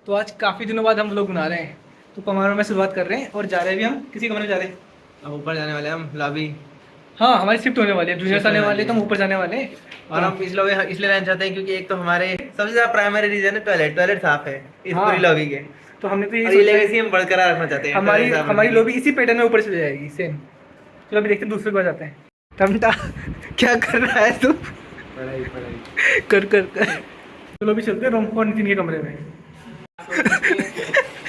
तो आज काफ़ी दिनों बाद हम लोग बना रहे हैं, तो कमरे में शुरुआत कर रहे हैं और जा रहे हैं अभी हम किसी कमरे में जा रहे हैं। अब ऊपर जाने वाले हम लॉबी। हाँ, हमारी शिफ्ट होने वाली है, जूनियर्स आने वाले हैं, तो हम ऊपर जाने वाले हैं। और हम इस लॉबी इसलिए रहना चाहते हैं क्योंकि एक तो हमारे सबसे ज्यादा प्राइमरी रीजन है टॉयलेट साफ है इस हाँ। पूरी लॉबी के। तो हमने तो और ये ये लेगेसी हम बरकरार रखना चाहते हैं। हमारी लॉबी इसी पैटर्न में ऊपर चली जाएगी सेम। चलो अभी देखते हैं दूसरे के पास जाते हैं। टमटा क्या कर रहा है तू? पढ़ाई कर चलो अभी चलते हैं रूम और नितिन के कमरे में।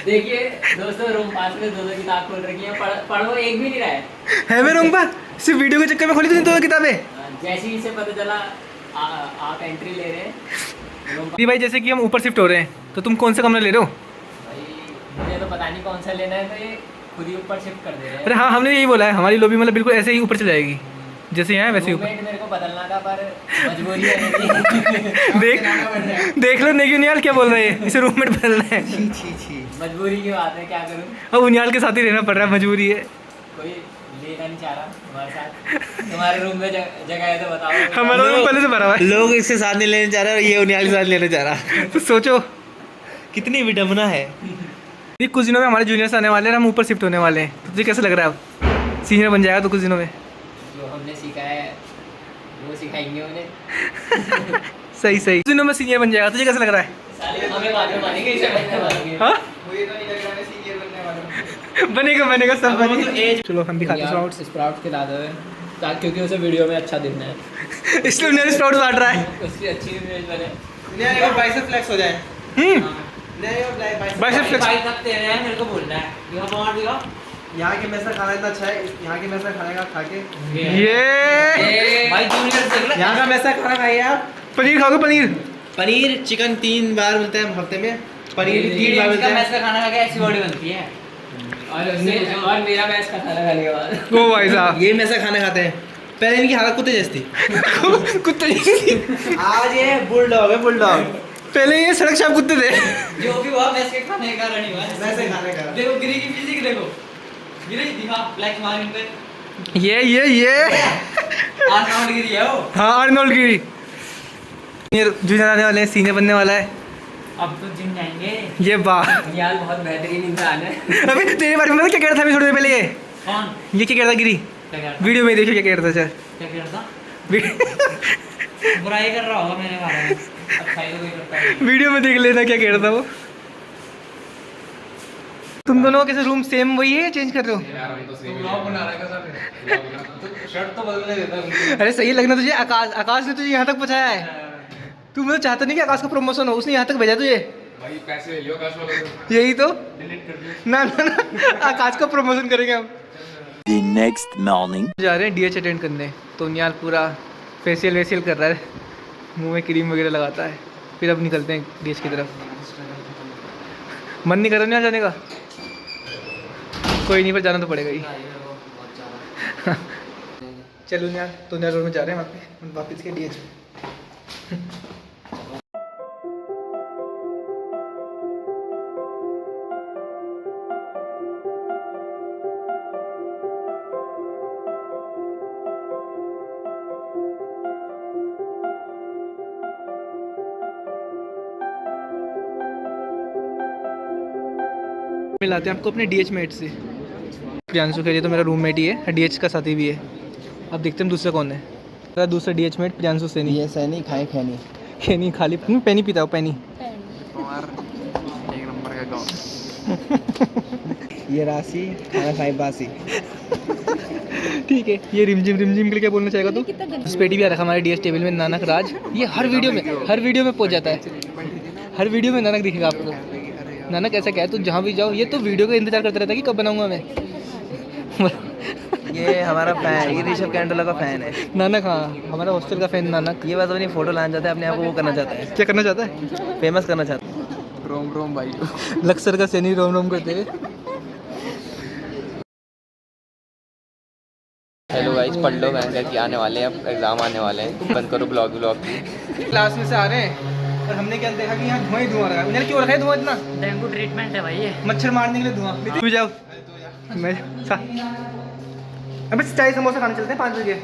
देखिए दोस्तों, रूम पास में दो किताब खोल रखी है, पढ़ो एक भी नहीं रहा है मेरे रूम पर सिर्फ वीडियो के चक्कर में खोली तूने तो किताबें। जैसे ही इसे पता चला आप एंट्री ले रहे हैं रूम जी भाई, जैसे कि हम ऊपर शिफ्ट हो रहे हैं, तो तुम कौन सा कमरा ले रहे हो? भाई मुझे तो पता नहीं कौन सा लेना है, तो ये खुद ही ऊपर शिफ्ट कर दे रहे अरे हाँ, हमने यही बोला है, हमारी लॉबी मतलब बिल्कुल ऐसे ही ऊपर चल जाएगी जैसे यहाँ है वैसे ही ऊपर। रूममेट मेरे को बदलना था पर मजबूरी है देख लो नहीं उनियाल क्या बोल रहे हैं, इसे रूममेट बदलना है। मजबूरी की बात है, क्या करूँ। अब उनियाल के साथ ही रहना पड़ रहा है, मजबूरी है। कोई लेना नहीं चाह रहा तुम्हारे साथ। तुम्हारे रूम में जगह है तो बताओ। हमारा रूम पहले से भरा हुआ है। लोग इससे साथ नहीं लेने चाह रहे और ये उनियाल के साथ लेने चाह रहा। तो सोचो कितनी विडम्बना है। ये कुछ दिनों में हमारे जूनियर्स आने वाले हैं, हम ऊपर शिफ्ट होने वाले हैं। तो तुझे कैसा लग रहा है? अब सीनियर बन जाएगा तो कुछ दिनों में। जो हमने सीखा है वो सिखाएंगे उन्हें। सही कुछ दिनों में सीनियर बन जाएगा, तुझे कैसा लग रहा है? साले हमें बाद में मानेंगे, इसे बनने मानेंगे। हाँ मुझे तो नहीं लग रहा है सीनियर बनने वाला। बनेगा सब अब वो तो बनेगा। एज चलो हम भी खाते हैं स्प्राउट्स खिला दो क्योंकि उसे वीडियो में अच्छा दिखना है, इसलिए उनियाल स्प्राउट बांट रहा है। उसकी अच्छी इमेज बने। उनियाल एक बाइसेप फ्लेक्स हो जाए। Bicep flex. भाई कब तेरे हैं, मेरे को बोलना है। दिखा बाहर दिखा। यहाँ के मैसा खाना इतना अच्छा है, यहाँ के मैसा खाने का खा के ये भाई जूनियर देख ले। यहाँ का मैसा खाना खाइए आप। पनीर खाओगे? पनीर चिकन 3 बार मिलता है हफ्ते में। पनीर 3 बार मिलता है। मैच का खाना खा के ऐसी बॉडी बनती है। और मेरा मैच का खाना खाने के बाद ओ भाई साहब, ये मैसा खाने खाते हैं। पहले इनकी हालत कुत्ते जैसी थी। कुत्ते। आज ये बुलडॉग है, बुलडॉग। पहले ये सड़क शाप कुत्ते थे। जो भी हुआ मैच के खाने का कारण ही हुआ। मैसे खाने का। देखो गिरी की फिजिक देखो, गिरी दिखा ब्लैक मार इन पे। ये आर्नोल्ड गिरी है वो। हाँ, आर्नोल्ड गिरी। सीनियर जूनियर आने वाले हैं, सीनियर बनने वाला है। अब तो जिम जाएंगे। ये वाह। यार बहुत बेहतरीन इंसान है। अबे तेरे बारे में क्या कह रहा था अभी थोड़ी देर पहले? कौन ये क्या कह रहा था गिरी? क्या कह रहा था? वीडियो में देखो क्या कह रहा था। सर क्या कह रहा था? बुराई कर रहा होगा मेरे बारे में। अच्छाई तो कोई करता है। वीडियो में देख लेना क्या कह रहा था वो। तुम दोनों का कैसे रूम सेम वही है या चेंज कर रहे हो? शर्ट तो बदलने देता। अरे सही लगना तुझे। आकाश ने तुझे यहाँ तक पहुँचाया है। तू मतलब चाहता नहीं कि आकाश का प्रमोशन हो, उसने यहाँ तक भेजा तुझे। भाई पैसे ले लियो आकाश वालों से। यही तो। डिलीट कर दियो। ना आकाश का प्रमोशन करेंगे हम। The next morning. जा रहे हैं डीएच अटेंड करने, तो नियाल पूरा फेशियल वेशियल कर रहा है, मुंह में क्रीम वगैरह लगाता है। फिर अब निकलते हैं डीएच की तरफ। मन नहीं कर रहा नियाल जाने का? कोई नहीं, पर जाना तो पड़ेगा ही। चलो नियाल, तो नियाल रोड में जा रहे हैं वापस के डीएच। मिलाते हैं आपको अपने डीएच मेट से। प्रियांशु के लिए तो मेरा रूममेट ही है, डीएच का साथी भी है। अब देखते हैं दूसरा कौन है। मेरा दूसरा डीएच मेट प्रियांशु सैनी। ये सैनी खाए खैनी। खैनी खाली पैनी पीता हूँ, पैनी। एक नंबर का गाँव। ये राशि खाना खाए बासी। ठीक है, ये रिमझिम के लिए क्या बोलना चाहेगा तू? घुसपैठी भी आ रखा हमारे डीएच टेबल में, नानक राज। ये हर वीडियो में पहुंच जाता है। हर वीडियो में नानक दिखेगा आपको। नानक ऐसा क्या है, तू जहाँ भी जाओ ये तो वीडियो का इंतजार करता रहता है कि कब बनाऊंगा मैं। ये हमारा फैन, ये ऋषभ कैंडोला का फैन है। नानक, हाँ हमारा हॉस्टल का फैन नानक। ये बस अपनी फोटो लाना चाहता है, अपने आप को वो करना चाहता है, क्या करना चाहता है? फेमस करना चाहता है। रोम रोम भाई। लक्सर का सैनी रोम करते हुए। हेलो गाइस, पढ़ लो, मैं कि आने वाले हैं, अब एग्जाम आने वाले हैं, बंद करो ब्लॉग क्लास में से आ रहे हैं और हमने क्या देखा कि यहाँ धुआं ही धुआं रहा है। उन्हें क्यों रखा है धुआं इतना? डेंगू ट्रीटमेंट है भाई ये। मच्छर मारने के लिए धुआं। तू जाओ, मैं अबे चाय समोसा खाने चलते हैं 5 बजे।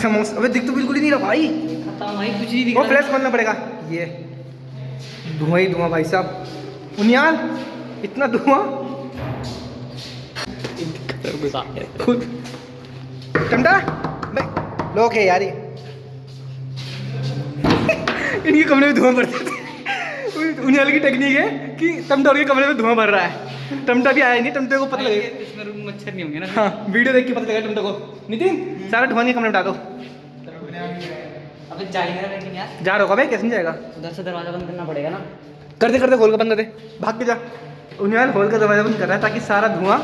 समोसा अबे दिख तो बिल्कुल ही नहीं रहा भाई। खत्म भाई, कुछ नहीं दिख वो रहा। फ्लैश खोलना पड़ेगा। ये धुआं ही धुआं भाई साहब। उनियाल इतना धुआं खुद टमटा भाई लोग है यार ये इनके कमरे में धुआं भरते थे। उनियाल की टेक्निक है कि टमटा के कमरे में धुआं भर रहा है। टमटा भी आया नहीं, टमटे को पता लगेगा। इसमें मच्छर नहीं होंगे ना। हाँ वीडियो देख के पता लगेगा टमटे को। नितिन सारा धुआं कमरे में डाल दो। अबे जाएगा लेकिन यार, जा रहा होगा भाई, कैसे नहीं जाएगा? उधर से दरवाजा बंद करना पड़ेगा ना। कर दे खोल कर बंद कर दे, भाग के जा। उनियाल खोल कर दरवाजा बंद कर रहा है ताकि सारा धुआं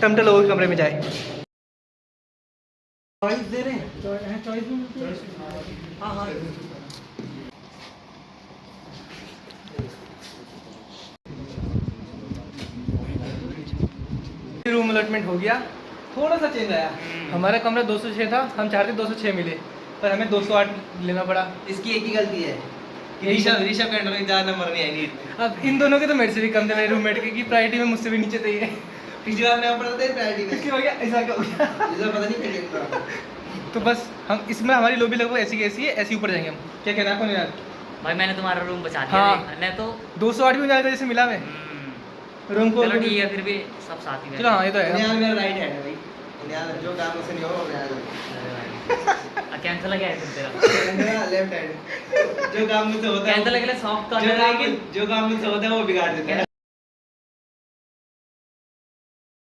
टमटे लोगों के कमरे में जाए। चॉइस दे रहे हैं, हाँ हाँ। रूम अलॉटमेंट हो गया, थोड़ा सा चेंज आया। हमारा कमरा 206 था, हम चाहते 206 मिले पर हमें 208 लेना पड़ा। इसकी एक ही गलती है कि ऋषभ कैंटर में 4 नंबर नहीं आई। अब इन दोनों के तो मेरे से भी कम थे, मेरे रूममेट के, की प्रायोरिटी में मुझसे भी नीचे थे ये। पिछली बार नंबर पढ़ा था प्रायोरिटी में, इसकी वजह ऐसा क्या हो गया? इसका पता नहीं क्या। तो बस हम इसमें हमारी लॉबी लगभग ऐसी की ऐसी है, ऐसी ऊपर जाएंगे हम। क्या कहना है आपको यार? भाई मैंने तुम्हारा रूम बचा दिया। हाँ। मैं तो 208 भी जाएगा जैसे मिला मैं रूम को। चलो ठीक है, फिर भी सब साथ ही चलो हाँ ये तो है। उनियाल मेरा राइट हैंड है भाई। उनियाल जो काम मुझसे नहीं हो रहा है कैंसल लगा है तेरा। मेरा लेफ्ट हैंड जो काम मुझसे होता है कैंसल लगे सॉफ्ट जो काम मुझसे होता है वो बिगाड़ देता है।